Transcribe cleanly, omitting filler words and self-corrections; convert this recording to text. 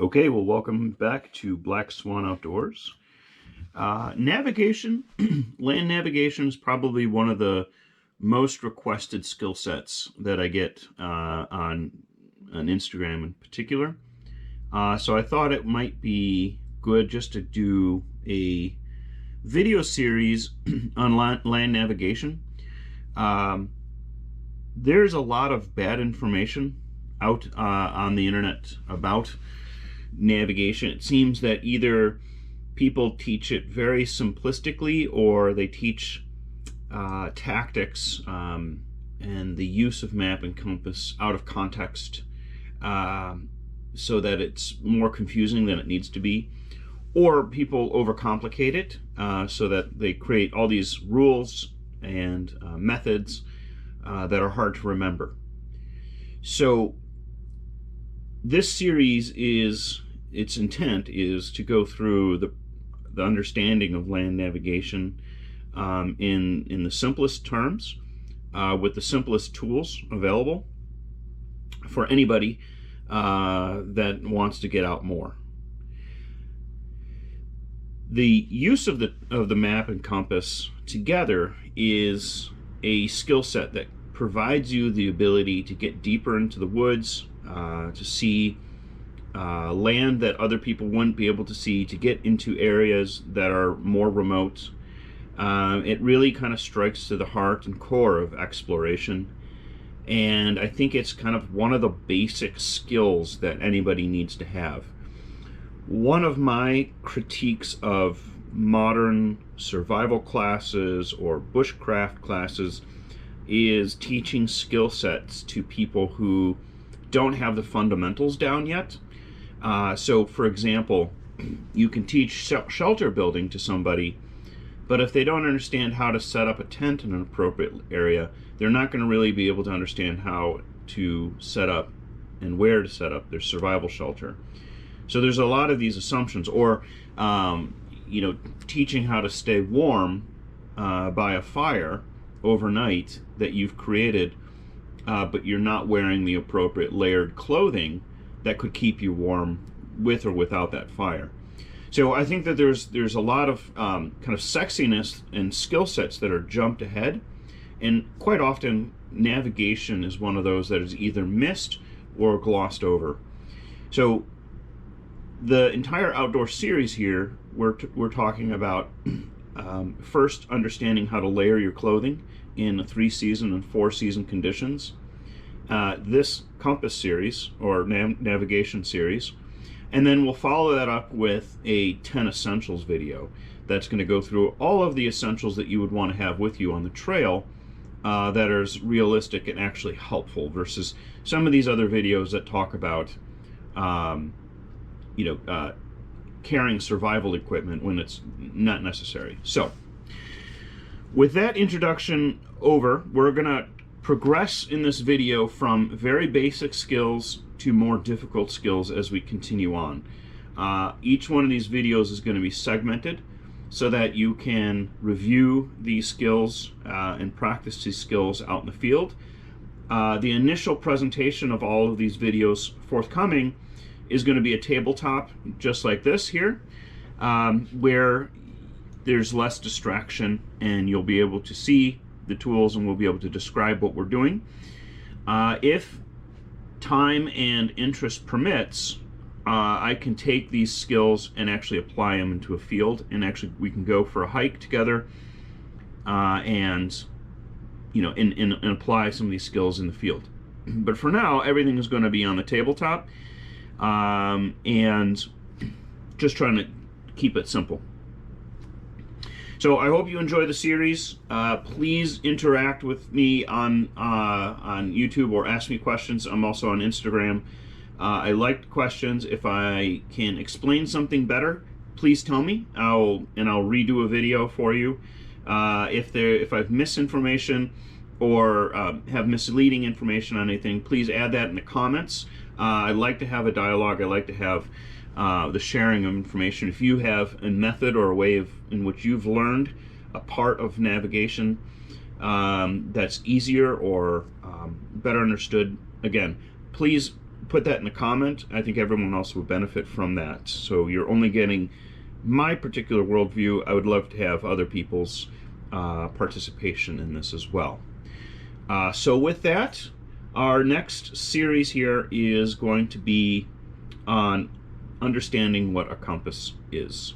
Okay, well, welcome back to Black Swan Outdoors. Navigation, land navigation is probably one of the most requested skill sets that I get on Instagram in particular. So I thought it might be good just to do a video series on land navigation. There's a lot of bad information out on the internet about navigation. It seems that either people teach it very simplistically or they teach tactics and the use of map and compass out of context so that it's more confusing than it needs to be. Or people overcomplicate it so that they create all these rules and methods that are hard to remember. So this series its intent is to go through the understanding of land navigation in the simplest terms with the simplest tools available for anybody that wants to get out more. The use of the map and compass together is a skill set that provides you the ability to get deeper into the woods, to see land that other people wouldn't be able to see, to get into areas that are more remote. It really kind of strikes to the heart and core of exploration, and I think it's kind of one of the basic skills that anybody needs to have. One of my critiques of modern survival classes or bushcraft classes is teaching skill sets to people who don't have the fundamentals down yet. So for example, you can teach shelter building to somebody, but if they don't understand how to set up a tent in an appropriate area, they're not going to really be able to understand how to set up and where to set up their survival shelter. So there's a lot of these assumptions, or teaching how to stay warm by a fire overnight that you've created, but you're not wearing the appropriate layered clothing that could keep you warm with or without that fire. So I think that there's a lot of kind of sexiness and skill sets that are jumped ahead, and quite often navigation is one of those that is either missed or glossed over. So the entire outdoor series here, we're talking about first understanding how to layer your clothing in 3-season and 4-season conditions. This compass series or navigation series, and then we'll follow that up with a 10 essentials video that's going to go through all of the essentials that you would want to have with you on the trail that are realistic and actually helpful versus some of these other videos that talk about carrying survival equipment when it's not necessary. So with that introduction over, we're gonna progress in this video from very basic skills to more difficult skills as we continue on. Each one of these videos is going to be segmented so that you can review these skills and practice these skills out in the field. The initial presentation of all of these videos forthcoming is going to be a tabletop just like this here, where there's less distraction and you'll be able to see the tools and we'll be able to describe what we're doing. If time and interest permits, I can take these skills and actually apply them into a field, and actually we can go for a hike together and apply some of these skills in the field. But for now, everything is going to be on the tabletop, and just trying to keep it simple. So I hope you enjoy the series. Please interact with me on YouTube or ask me questions. I'm also on Instagram. I like questions. If I can explain something better, please tell me. I'll redo a video for you. If I've missed information or have misleading information on anything, please add that in the comments. I like to have a dialogue. I like to have the sharing of information. If you have a method or a way in which you've learned a part of navigation that's easier or better understood, again, please put that in a comment. I think everyone else will benefit from that. So you're only getting my particular worldview. I would love to have other people's participation in this as well. So with that, our next series here is going to be on understanding what a compass is.